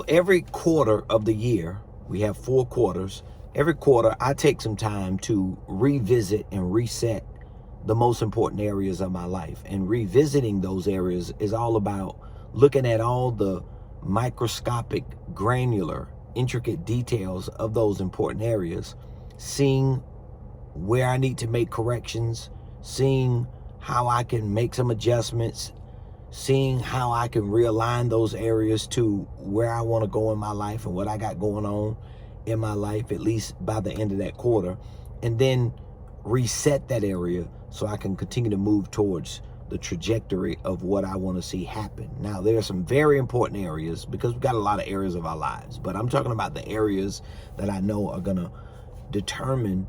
So every quarter of the year, we have 4 quarters. Every quarter, I take some time to revisit and reset the most important areas of my life. And revisiting those areas is all about looking at all the microscopic, granular, intricate details of those important areas, seeing where I need to make corrections, seeing how I can make some adjustments, seeing how I can realign those areas to where I want to go in my life and what I got going on in my life, at least by the end of that quarter, and then reset that area so I can continue to move towards the trajectory of what I want to see happen. Now, there are some very important areas because we've got a lot of areas of our lives, but I'm talking about the areas that I know are going to determine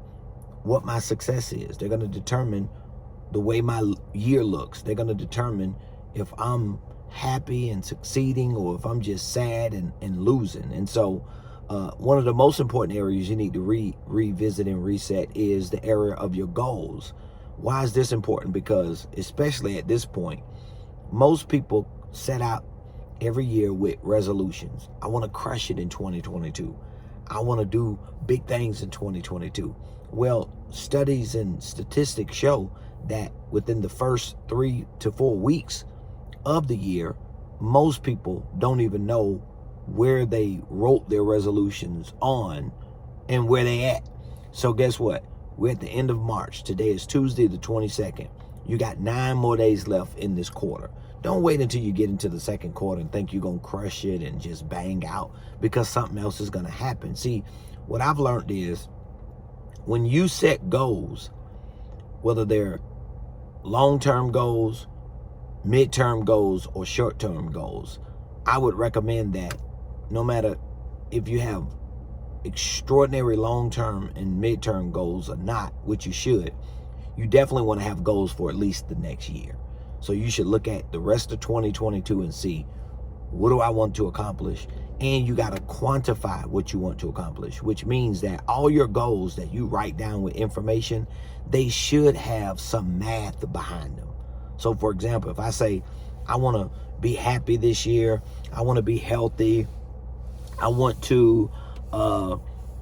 what my success is. They're going to determine the way my year looks. They're going to determine if I'm happy and succeeding or if I'm just sad and losing. And so one of the most important areas you need to revisit and reset is the area of your goals. Why is this important? Because especially at this point, most people set out every year with resolutions. I want to crush it in 2022. I want to do big things in 2022. Well, studies and statistics show that within the first 3 to 4 weeks of the year, most people don't even know where they wrote their resolutions on and where they at. So guess what? We're at the end of March. Today is Tuesday the 22nd. You got 9 more days left in this quarter. Don't wait until you get into the second quarter and think you're going to crush it and just bang out because something else is going to happen. See, what I've learned is when you set goals, whether they're long-term goals, midterm goals, or short-term goals, I would recommend that no matter if you have extraordinary long-term and midterm goals or not, which you should, you definitely want to have goals for at least the next year. So you should look at the rest of 2022 and see, what do I want to accomplish? And you got to quantify what you want to accomplish, which means that all your goals that you write down with information, they should have some math behind them. So for example, if I say, I want to be happy this year, I want to be healthy, I want to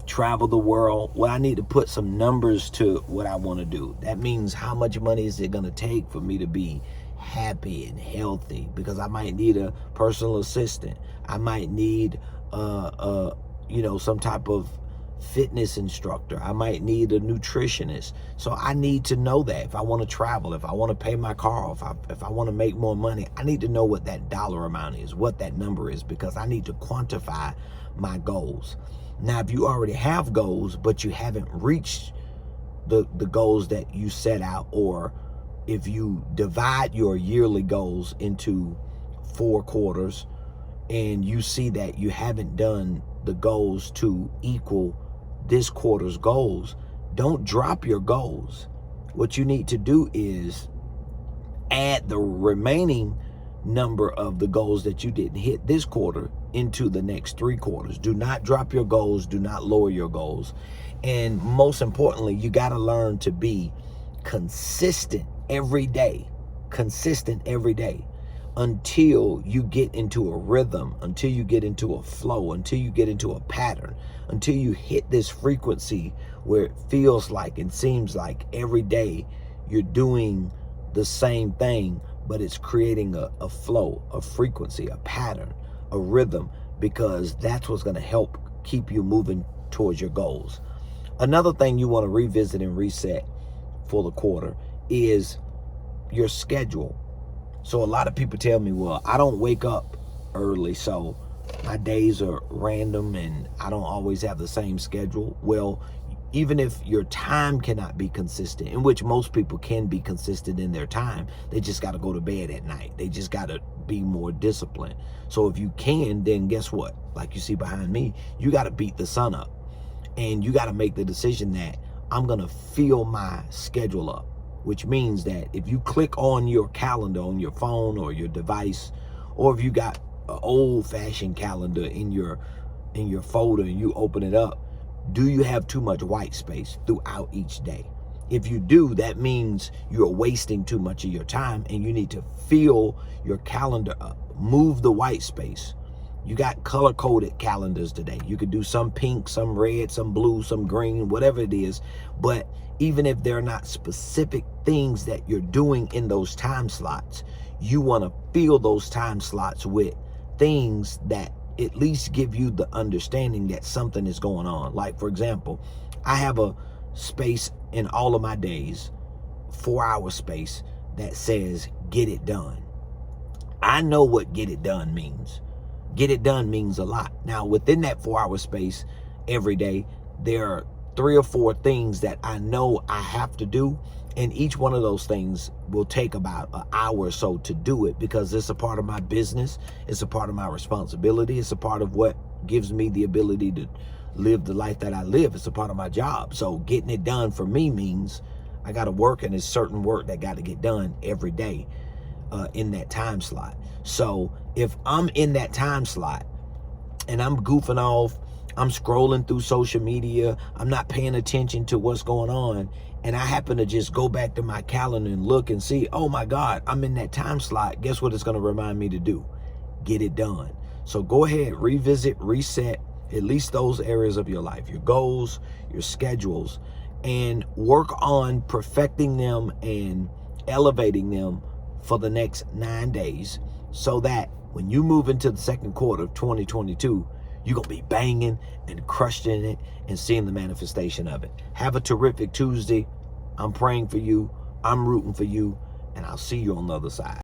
travel the world, well, I need to put some numbers to what I want to do. That means how much money is it going to take for me to be happy and healthy? Because I might need a personal assistant. I might need some type of fitness instructor. I might need a nutritionist. So I need to know that if I want to travel, if I want to pay my car off, if I want to make more money, I need to know what that dollar amount is, what that number is, because I need to quantify my goals. Now, if you already have goals, but you haven't reached the goals that you set out, or if you divide your yearly goals into 4 quarters and you see that you haven't done the goals to equal this quarter's goals, don't drop your goals. What you need to do is add the remaining number of the goals that you didn't hit this quarter into the next 3 quarters. Do not drop your goals. Do not lower your goals. And most importantly, you got to learn to be consistent every day. Consistent every day until you get into a rhythm, until you get into a flow, until you get into a pattern, until you hit this frequency where it feels like and seems like every day you're doing the same thing, but it's creating a flow, a frequency, a pattern, a rhythm, because that's what's going to help keep you moving towards your goals. Another thing you want to revisit and reset for the quarter is your schedule. So a lot of people tell me, well, I don't wake up early, so my days are random and I don't always have the same schedule. Well, even if your time cannot be consistent, in which most people can be consistent in their time, they just got to go to bed at night. They just got to be more disciplined. So if you can, then guess what? Like you see behind me, you got to beat the sun up. And you got to make the decision that I'm going to fill my schedule up, which means that if you click on your calendar on your phone or your device, or if you got an old-fashioned calendar in your folder and you open it up, do you have too much white space throughout each day? If you do, that means you're wasting too much of your time and you need to fill your calendar up. Move the white space. You got color-coded calendars today. You could do some pink, some red, some blue, some green, whatever it is. But even if they're not specific things that you're doing in those time slots, you want to fill those time slots with things that at least give you the understanding that something is going on. Like, for example, I have a space in all of my days, 4-hour space, that says get it done. I know what get it done means. Get it done means a lot. Now, within that 4-hour space every day, there are 3 or 4 things that I know I have to do. And each one of those things will take about an hour or so to do it, because it's a part of my business. It's a part of my responsibility. It's a part of what gives me the ability to live the life that I live. It's a part of my job. So getting it done for me means I got to work, and it's certain work that got to get done every day in that time slot. So if I'm in that time slot and I'm goofing off, I'm scrolling through social media, I'm not paying attention to what's going on, and I happen to just go back to my calendar and look and see, oh my God, I'm in that time slot. Guess what it's going to remind me to do? Get it done. So go ahead, revisit, reset at least those areas of your life, your goals, your schedules, and work on perfecting them and elevating them for the next 9 days, so that when you move into the second quarter of 2022, you're going to be banging and crushing it and seeing the manifestation of it. Have a terrific Tuesday. I'm praying for you. I'm rooting for you. And I'll see you on the other side.